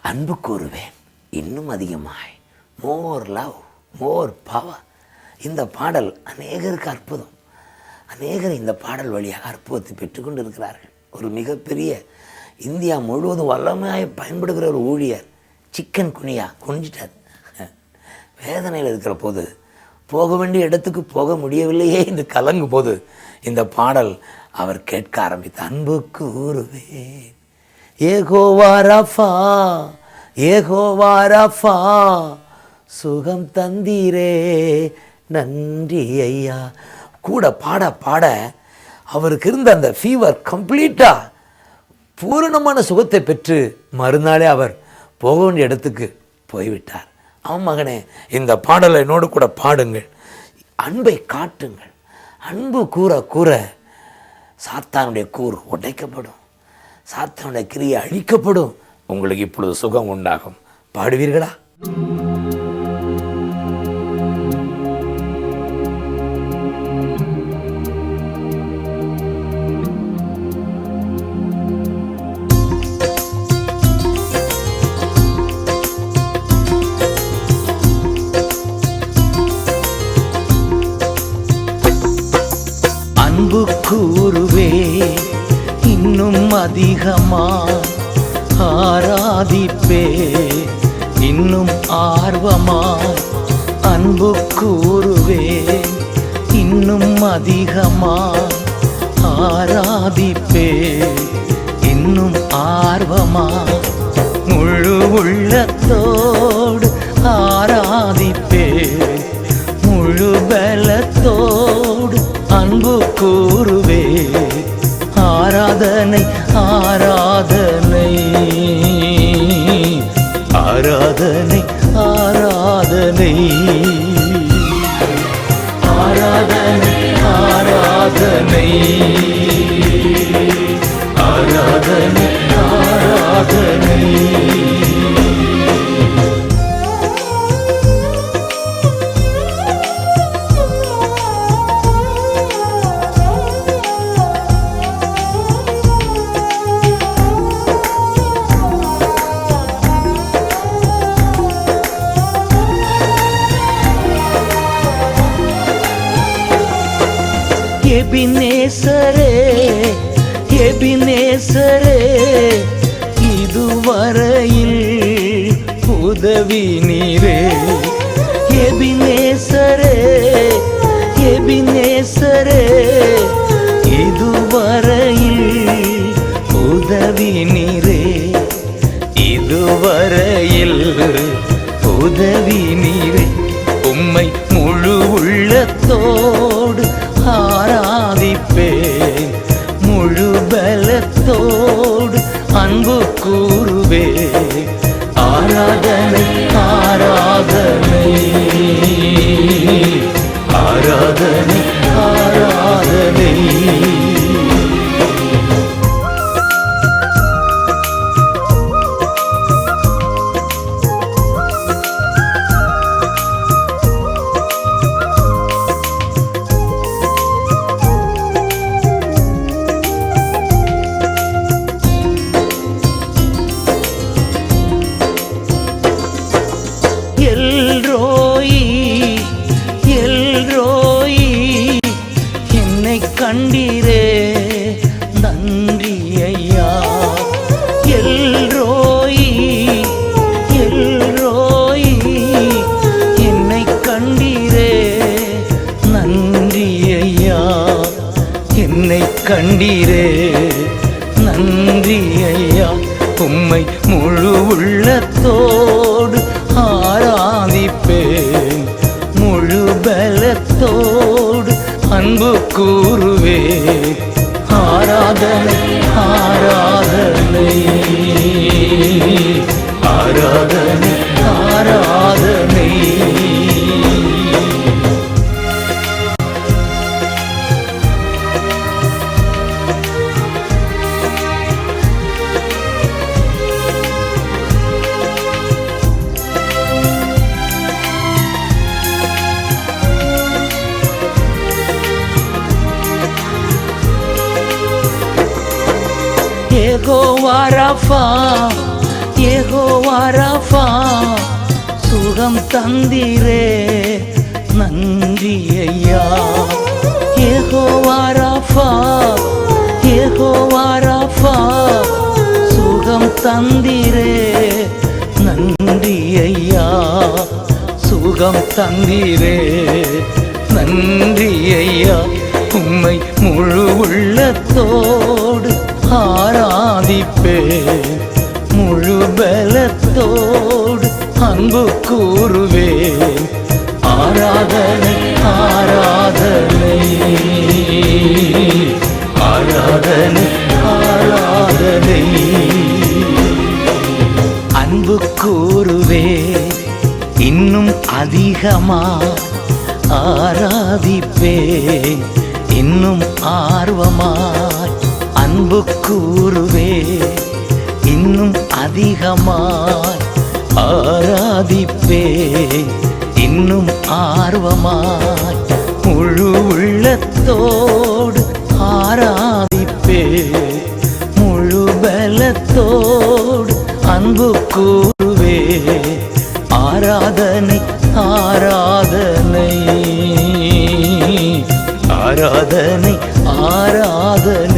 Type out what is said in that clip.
அன்பு கூறுவேன் இன்னும் அதிகமாய், மோர் லவ் மோர் பவர். இந்த பாடல் அநேகருக்கு அற்புதம். அநேகர் இந்த பாடல் வழியாக அற்புதத்தை பெற்றுக்கொண்டு இருக்கிறார்கள். ஒரு மிகப்பெரிய இந்தியா முழுவதும் வல்லமையாக பயன்படுகிற ஒரு ஊழியர் சிக்கன் குனியா குனிஞ்சிட்டார். வேதனையில் இருக்கிற போது, போக வேண்டிய இடத்துக்கு போக முடியவில்லையே என்று கலங்கும் போது இந்த பாடல் அவர் கேட்க ஆரம்பித்த அன்பு கூறுவேன் யெகோவா ரஃபா யெகோவா ரஃபா, சுகம் தந்தீரே நன்றி ஐயா. கூட பாட பாட அவருக்கு இருந்த அந்த ஃபீவர் கம்ப்ளீட்டாக பூரணமான சுகத்தை பெற்று மறுநாளே அவர் போக வேண்டிய இடத்துக்கு போய்விட்டார். அவன் மகனே, இந்த பாடலை என்னோடு கூட பாடுங்கள். அன்பை காட்டுங்கள். அன்பு கூற கூற சாத்தானுடைய கூர் உடைக்கப்படும், சாத்தானுடைய கிரியை அழிக்கப்படும். உங்களுக்கு இப்பொழுது சுகம் உண்டாகும். பாடுவீர்களா? அன்பு கூறுவே இன்னும் அதிகமா, ஆராதிப்பே இன்னும் ஆர்வமா. அன்பு கூறுவே இன்னும் அதிகமா, ஆராதிப்பே இன்னும் ஆர்வமா. முழு உள்ளத்தோடு ஆராதிப்பே, முழு பலத்தோடு அன்பு கூறுவே. ஆராதனை ஆராதனை ஆராதனை ஆராதனை ஆராதனை ஆராதனை ஆராதனை ஆராதனை. எபினேசரே எபினேசரே, இதுவரையில் உதவி நீரே. எபினேசரே எபினேசரே, இதுவரையில் உதவி நீரே. இதுவரையில் உதவி நீரே. உம்மை முழு உள்ளத்தோடு ஆராதிப்பேன், முழு பலத்தோடு அன்பு கூறுவே. ஆராதனை ஆராதனை ஆராதனை ஆராதனை. கண்டீரே நன்றி ஐயா. எல்ரோயி எல்ரோயி, என்னை கண்டீரே நன்றி ஐயா. என்னை கண்டீரே நன்றி ஐயா. உம்மை முழு உள்ளத்தோடு ஆராதிப்பேன், முழு பலத்தோடு அன்பு கூறுவே. ஆராதனை ஆராதனை ஆராதனை ஆராதனை. யெகோவா ரஃபா யெகோவா ராஃபா சுகம் தந்தீரே நன்றி ஐயா. யெகோவா ராஃபா யெகோவா ராஃபா சுகம் தந்தீரே நன்றி ஐயா. சுகம் தந்தீரே நன்றி ஐயா. உம்மை முழு உள்ளத்தோடு ஆராதிப்பேன், முழு பலத்தோடு அன்பு கூறுவேன். ஆராதனை ஆராதனை ஆராதனை ஆராதனை. அன்பு கூறுவேன் இன்னும் அதிகமா, ஆராதிப்பேன் இன்னும் ஆர்வமாய். அன்பு கூறுவேன் இன்னும் அதிகமாய், ஆராதிப்பேன் இன்னும் ஆர்வமாய். முழு உள்ளத்தோடு ஆராதிப்பேன், முழு பலத்தோடு அன்பு கூறுவேன். ஆராதனை ஆராதனை ஆராதனை ஆராதனை.